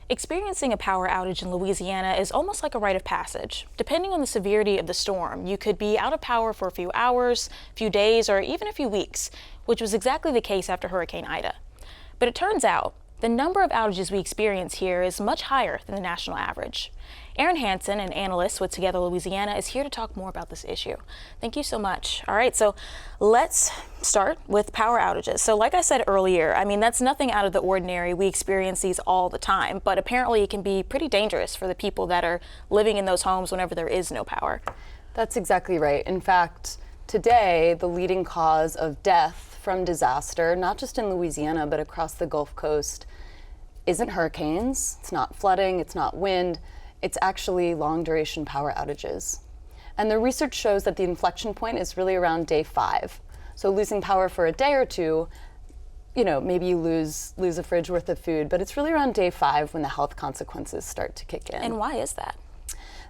Experiencing a power outage in Louisiana is almost like a rite of passage. Depending on the severity of the storm, you could be out of power for a few hours, few days, or even a few weeks, which was exactly the case after Hurricane Ida. But it turns out the number of outages we experience here is much higher than the national average. Erin Hansen, an analyst with Together Louisiana, is here to talk more about this issue. Thank you so much. All right, so let's start with power outages. So like I said earlier, that's nothing out of the ordinary. We experience these all the time, but apparently it can be pretty dangerous for the people that are living in those homes whenever there is no power. That's exactly right. In fact, today, the leading cause of death from disaster, not just in Louisiana, but across the Gulf Coast, isn't hurricanes, it's not flooding, it's not wind, it's actually long-duration power outages. And the research shows that the inflection point is really around day 5. So losing power for a day or two, maybe you lose a fridge worth of food, but it's really around day 5 when the health consequences start to kick in. And why is that?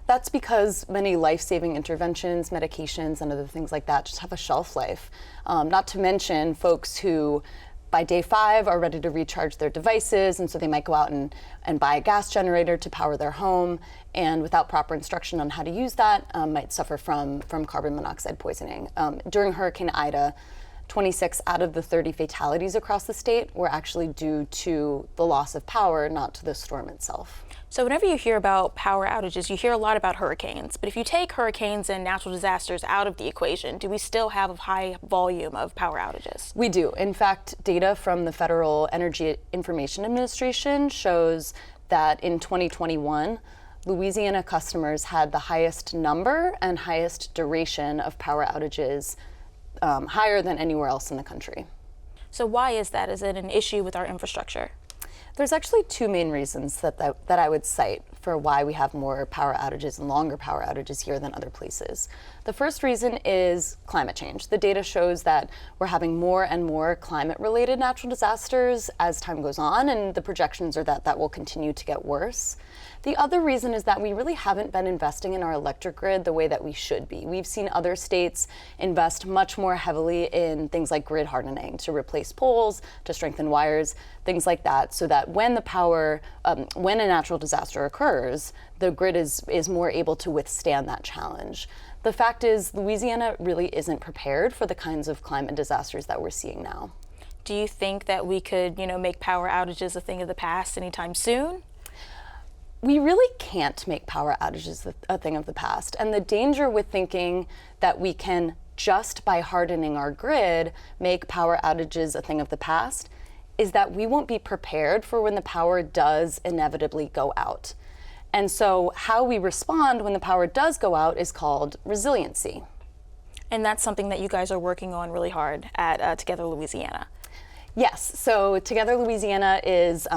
That's because many life-saving interventions, medications, and other things like that just have a shelf life. Not to mention folks who by day 5 are ready to recharge their devices, and so they might go out and buy a gas generator to power their home, and without proper instruction on how to use that, might suffer from carbon monoxide poisoning. During Hurricane Ida, 26 out of the 30 fatalities across the state were actually due to the loss of power, not to the storm itself. So whenever you hear about power outages, you hear a lot about hurricanes. But if you take hurricanes and natural disasters out of the equation, do we still have a high volume of power outages? We do. In fact, data from the Federal Energy Information Administration shows that in 2021, Louisiana customers had the highest number and highest duration of power outages, higher than anywhere else in the country. So why is that? Is it an issue with our infrastructure? There's actually 2 main reasons that I would cite for why we have more power outages and longer power outages here than other places. The first reason is climate change. The data shows that we're having more and more climate-related natural disasters as time goes on, and the projections are that that will continue to get worse. The other reason is that we really haven't been investing in our electric grid the way that we should be. We've seen other states invest much more heavily in things like grid hardening to replace poles, to strengthen wires, things like that, so that when when a natural disaster occurs, the grid is more able to withstand that challenge. The fact is, Louisiana really isn't prepared for the kinds of climate disasters that we're seeing now. Do you think that we could, make power outages a thing of the past anytime soon? We really can't make power outages a thing of the past. And the danger with thinking that we can, just by hardening our grid, make power outages a thing of the past is that we won't be prepared for when the power does inevitably go out. And so how we respond when the power does go out is called resiliency. And that's something that you guys are working on really hard at Together Louisiana. Yes, so Together Louisiana is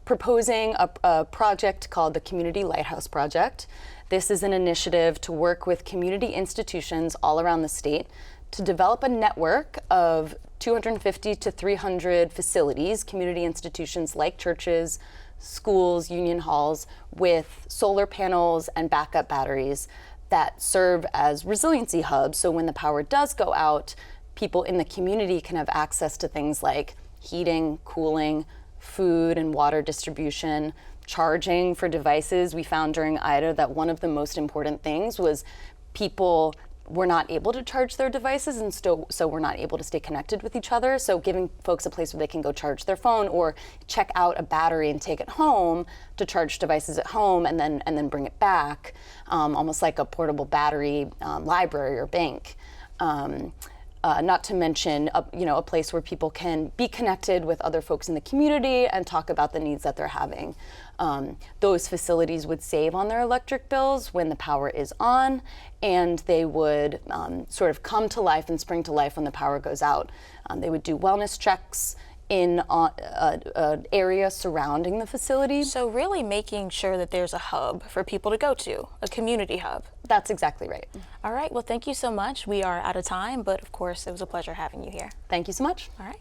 proposing a project called the Community Lighthouse Project. This is an initiative to work with community institutions all around the state to develop a network of 250 to 300 facilities, community institutions like churches, schools, union halls, with solar panels and backup batteries that serve as resiliency hubs. So when the power does go out, people in the community can have access to things like heating, cooling, food and water distribution, charging for devices. We found during Ida that one of the most important things was people were not able to charge their devices, and so we're not able to stay connected with each other. So giving folks a place where they can go charge their phone or check out a battery and take it home to charge devices at home and then bring it back, almost like a portable battery library or bank. Not to mention, a place where people can be connected with other folks in the community and talk about the needs that they're having. Those facilities would save on their electric bills when the power is on, and they would sort of come to life and spring to life when the power goes out. They would do wellness checks in an area surrounding the facility. So really making sure that there's a hub for people to go to, a community hub. That's exactly right. All right, well, thank you so much. We are out of time, but of course, it was a pleasure having you here. Thank you so much. All right.